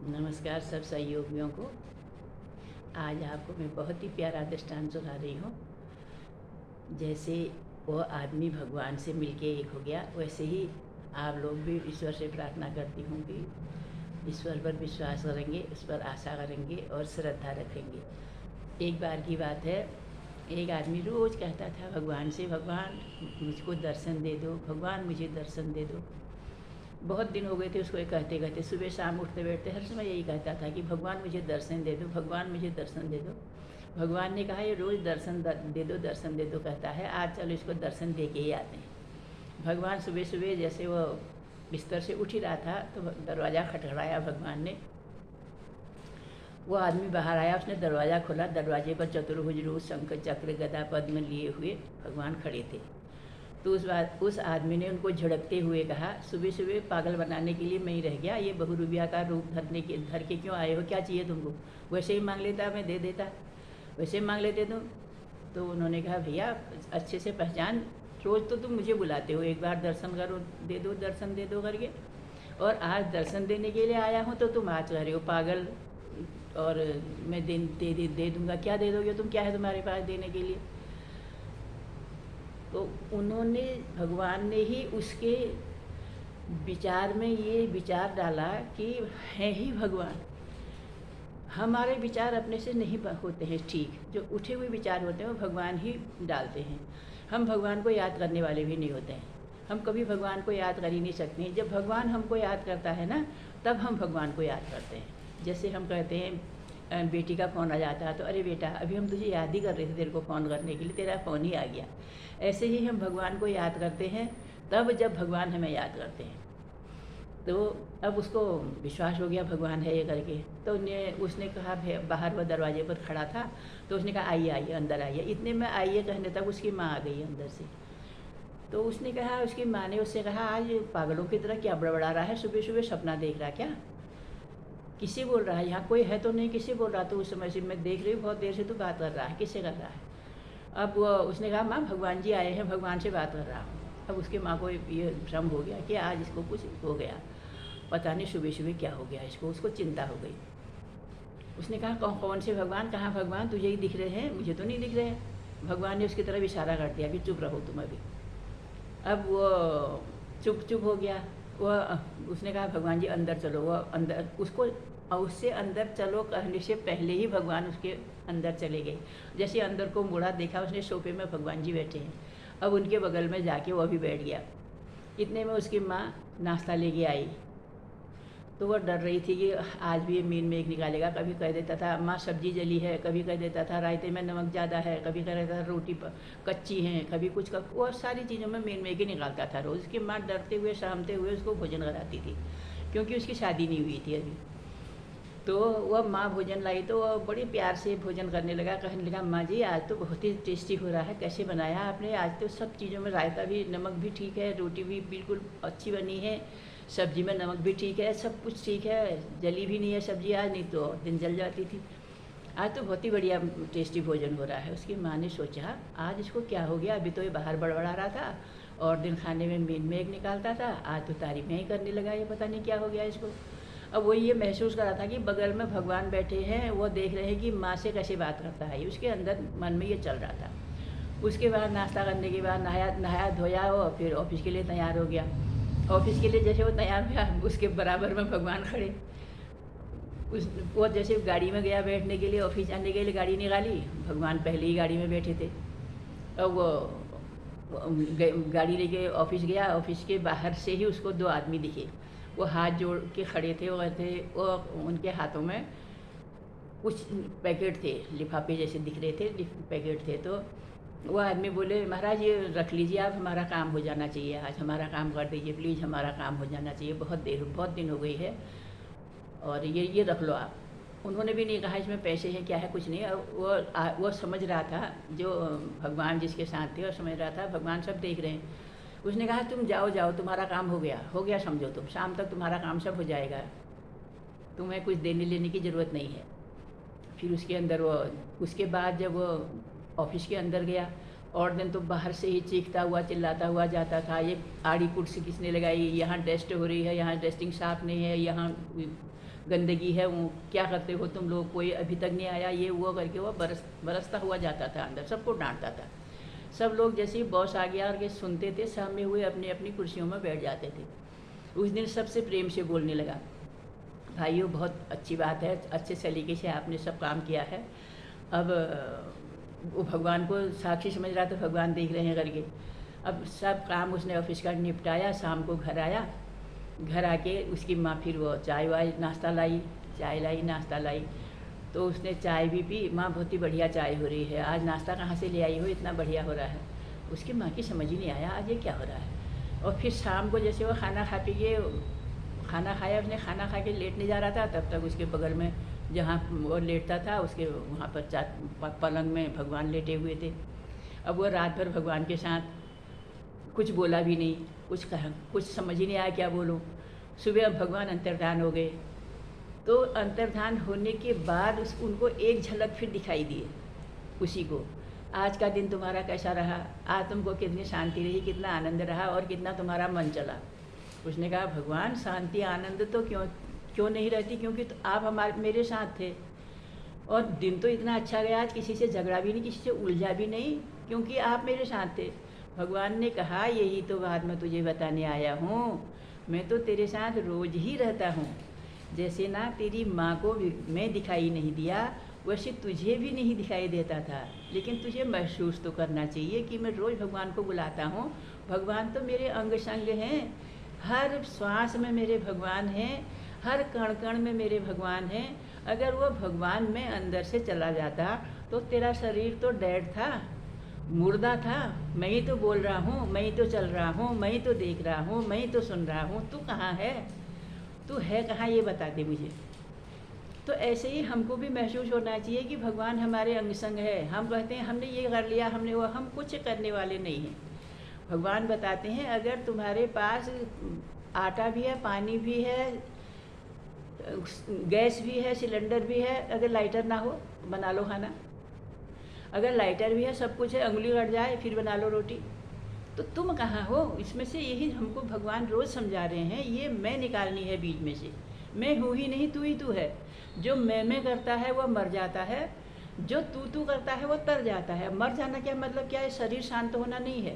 नमस्कार सब सहयोगियों को। आज आपको मैं बहुत ही प्यारा दृष्टांत सुना रही हूँ। जैसे वो आदमी भगवान से मिलके एक हो गया, वैसे ही आप लोग भी ईश्वर से प्रार्थना करती हूँ कि ईश्वर पर विश्वास करेंगे, उस पर आशा करेंगे और श्रद्धा रखेंगे। एक बार की बात है, एक आदमी रोज़ कहता था भगवान से, भगवान मुझको दर्शन दे दो, भगवान मुझे दर्शन दे दो। बहुत दिन हो गए थे उसको ये कहते कहते, सुबह शाम उठते बैठते हर समय यही कहता था कि भगवान मुझे दर्शन दे दो, भगवान मुझे दर्शन दे दो। भगवान ने कहा ये रोज़ दर्शन दे दो, दर्शन दे दो कहता है, आज चलो इसको दर्शन दे के ही आते हैं। भगवान सुबह सुबह जैसे वो बिस्तर से उठ ही रहा था तो दरवाज़ा खटखटाया भगवान ने। वो आदमी बाहर आया, उसने दरवाज़ा खोला, दरवाजे पर चतुर्भुज रूप शंख चक्र गदा पद्म लिए हुए भगवान खड़े थे। तो उस आदमी ने उनको झड़कते हुए कहा, सुबह सुबह पागल बनाने के लिए मैं ही रह गया, ये बहुरूबिया का रूप धर के क्यों आए हो, क्या चाहिए तुमको? वैसे ही मांग लेता, मैं दे देता, वैसे ही मांग लेते तुम। तो उन्होंने कहा भैया अच्छे से पहचान, रोज़ तो तुम मुझे बुलाते हो, एक बार दर्शन करो, दे दो दर्शन दे दो करके, और आज दर्शन देने के लिए आया हूँ तो तुम आज कह रहे हो पागल, और मैं दे दूँगा। क्या दे दोगे तुम, क्या है तुम्हारे पास देने के लिए? तो उन्होंने, भगवान ने ही उसके विचार में ये विचार डाला कि है ही भगवान। हमारे विचार अपने से नहीं होते हैं ठीक, जो उठे हुए विचार होते हैं वो भगवान ही डालते हैं। हम भगवान को याद करने वाले भी नहीं होते हैं, हम कभी भगवान को याद कर ही नहीं सकते हैं। जब भगवान हमको याद करता है ना, तब हम भगवान को याद करते हैं। जैसे हम कहते हैं बेटी का फ़ोन आ जाता है तो अरे बेटा अभी हम तुझे याद ही कर रहे थे, तेरे को फ़ोन करने के लिए, तेरा फ़ोन ही आ गया। ऐसे ही हम भगवान को याद करते हैं तब जब भगवान हमें याद करते हैं। तो अब उसको विश्वास हो गया भगवान है ये करके, तो उसने कहा, बाहर वह दरवाजे पर खड़ा था, तो उसने कहा आइए आइए अंदर आइए। इतने में आइए कहने तक उसकी माँ आ गई अंदर से। तो उसने कहा, उसकी माँ ने उससे कहा, आज पागलों की तरह क्या बड़बड़ा रहा है, सुबह सुबह सपना देख रहा क्या? किससे बोल रहा है? यहाँ कोई है तो नहीं, किससे बोल रहा? तो उस समय से मैं देख रही हूँ बहुत देर से तू बात कर रहा है, किससे कर रहा है? अब वो उसने कहा माँ भगवान जी आए हैं, भगवान से बात कर रहा हूँ। अब उसकी माँ को ये भ्रम हो गया कि आज इसको कुछ हो गया, पता नहीं सुबह सुबह क्या हो गया इसको, उसको चिंता हो गई। उसने कहा कौन से भगवान, कहाँ भगवान, तुझे ही दिख रहे हैं, मुझे तो नहीं दिख रहे हैं। भगवान ने उसकी तरफ इशारा कर दिया कि चुप रहो तुम अभी। अब वो चुप हो गया। उसने कहा भगवान जी अंदर चलो। वो अंदर उससे अंदर चलो कहने से पहले ही भगवान उसके अंदर चले गए। जैसे अंदर को मुड़ा, देखा उसने सोफे में भगवान जी बैठे हैं। अब उनके बगल में जाके वो भी बैठ गया। इतने में उसकी माँ नाश्ता लेके आई, तो वह डर रही थी कि आज भी ये मीन में एक निकालेगा। कभी कह देता था माँ सब्जी जली है, कभी कह देता था रायते में नमक ज़्यादा है, कभी कह देता था रोटी कच्ची है, कभी कुछ का, वो सारी चीज़ों में मीन में ही निकालता था रोज़। उसकी माँ डरते हुए सहमते हुए उसको भोजन कराती थी, क्योंकि उसकी शादी नहीं हुई थी अभी। तो वह माँ भोजन लाई तो वह बड़ी प्यार से भोजन करने लगा, कहने लगा माँ जी आज तो बहुत ही टेस्टी हो रहा है, कैसे बनाया आपने? आज तो सब चीज़ों में रायता भी, नमक भी ठीक है, रोटी भी बिल्कुल अच्छी बनी है, सब्जी में नमक भी ठीक है, सब कुछ ठीक है, जली भी नहीं है सब्जी आज, नहीं तो दिन जल जाती थी। आज तो बहुत ही बढ़िया टेस्टी भोजन हो रहा है। उसकी माँ ने सोचा आज इसको क्या हो गया, अभी तो ये बाहर बड़बड़ा रहा था और दिन खाने में मीन में एक निकालता था, आज तो तारीफें ही करने लगा, ये पता नहीं क्या हो गया इसको। अब वो ये महसूस कर रहा था कि बगल में भगवान बैठे हैं, वो देख रहे हैं कि माँ से कैसे बात करता है, उसके अंदर मन में ये चल रहा था। उसके बाद नाश्ता करने के बाद नहाया धोया वो, फिर ऑफिस के लिए तैयार हो गया। ऑफिस के लिए जैसे वो तैयार हुआ, उसके बराबर में भगवान खड़े। वो जैसे गाड़ी में गया बैठने के लिए, ऑफिस जाने के लिए गाड़ी निकाली, भगवान पहले ही गाड़ी में बैठे थे। और वो गाड़ी लेके ऑफिस गया, ऑफिस के बाहर से ही उसको दो आदमी दिखे। वो हाथ जोड़ के खड़े थे, वो उनके हाथों में कुछ पैकेट थे, लिफाफे जैसे दिख रहे थे, पैकेट थे। तो वो आदमी बोले महाराज ये रख लीजिए आप, हमारा काम हो जाना चाहिए, आज हमारा काम कर दीजिए प्लीज़, हमारा काम हो जाना चाहिए, बहुत दिन हो गई है, और ये रख लो आप। उन्होंने भी नहीं कहा इसमें पैसे हैं क्या है, कुछ नहीं। वो समझ रहा था, जो भगवान जिसके साथ थे वो समझ रहा था भगवान सब देख रहे हैं। उसने कहा तुम जाओ तुम्हारा काम हो गया समझो, तुम शाम तक तुम्हारा काम सब हो जाएगा, तुम्हें कुछ देने लेने की ज़रूरत नहीं है। फिर उसके अंदर वो, उसके बाद जब वो ऑफिस के अंदर गया, और दिन तो बाहर से ही चीखता हुआ चिल्लाता हुआ जाता था, ये आड़ी कुर्सी किसने लगाई, यहाँ डस्ट हो रही है, यहाँ डस्टिंग साफ नहीं है, यहाँ गंदगी है, वो क्या करते हो तुम लोग, कोई अभी तक नहीं आया, ये वो करके वो बरसता हुआ जाता था अंदर, सबको डांटता था। सब लोग जैसे ही बॉस आ गया और के सुनते थे, सहमे हुए अपनी अपनी कुर्सियों में बैठ जाते थे। उस दिन सबसे प्रेम से बोलने लगा, भाइयों बहुत अच्छी बात है, अच्छे तरीके से आपने सब काम किया है। अब वो भगवान को साक्षी समझ रहा था, भगवान देख रहे हैं करके। अब सब काम उसने ऑफिस का निपटाया, शाम को घर आया। घर आके उसकी माँ फिर वो चाय वाय नाश्ता लाई, चाय लाई नाश्ता लाई, तो उसने चाय भी पी। माँ बहुत ही बढ़िया चाय हो रही है, आज नाश्ता कहाँ से ले आई हो, इतना बढ़िया हो रहा है। उसकी माँ की समझ ही नहीं आया आज ये क्या हो रहा है। और फिर शाम को जैसे वो खाना खा पी के, खाना खाया उसने, खाना खा के लेटने जा रहा था, तब तक उसके बगल में जहाँ वो लेटता था उसके वहाँ पर पलंग में भगवान लेटे हुए थे। अब वो रात भर भगवान के साथ कुछ बोला भी नहीं, कुछ समझ ही नहीं आया क्या बोलूं। सुबह अब भगवान अंतर्धान हो गए, तो अंतर्धान होने के बाद उनको एक झलक फिर दिखाई दिए उसी को, आज का दिन तुम्हारा कैसा रहा, आज तुमको कितनी शांति रही, कितना आनंद रहा और कितना तुम्हारा मन चला। उसने कहा भगवान शांति आनंद तो क्यों नहीं रहती, क्योंकि तो आप मेरे साथ थे और दिन तो इतना अच्छा गया, आज किसी से झगड़ा भी नहीं, किसी से उलझा भी नहीं, क्योंकि आप मेरे साथ थे। भगवान ने कहा यही तो बात मैं तुझे बताने आया हूँ, मैं तो तेरे साथ रोज ही रहता हूँ। जैसे ना तेरी माँ को मैं दिखाई नहीं दिया, वैसे तुझे भी नहीं दिखाई देता था, लेकिन तुझे महसूस तो करना चाहिए कि मैं रोज़ भगवान को बुलाता हूँ। भगवान तो मेरे अंग संग हैं, हर श्वास में मेरे भगवान हैं, हर कण कण में मेरे भगवान हैं। अगर वो भगवान में अंदर से चला जाता तो तेरा शरीर तो डेड था, मुर्दा था। मैं ही तो बोल रहा हूँ, मैं ही तो चल रहा हूँ, मैं ही तो देख रहा हूँ, मैं ही तो सुन रहा हूँ, तू कहाँ है, तू है कहाँ, ये बता दे मुझे। तो ऐसे ही हमको भी महसूस होना चाहिए कि भगवान हमारे अंग संग है। हम कहते हैं हमने ये कर लिया, हमने वो, हम कुछ करने वाले नहीं हैं। भगवान बताते हैं अगर तुम्हारे पास आटा भी है, पानी भी है, गैस भी है, सिलेंडर भी है, अगर लाइटर ना हो बना लो खाना। अगर लाइटर भी है, सब कुछ है, उंगली कट जाए फिर बना लो रोटी। तो तुम कहाँ हो इसमें से, यही हमको भगवान रोज़ समझा रहे हैं। ये मैं निकालनी है बीच में से, मैं हूँ ही नहीं, तू ही तू है। जो मैं करता है वो मर जाता है, जो तू करता है वो तर जाता है। मर जाना क्या मतलब क्या है, शरीर शांत होना नहीं है।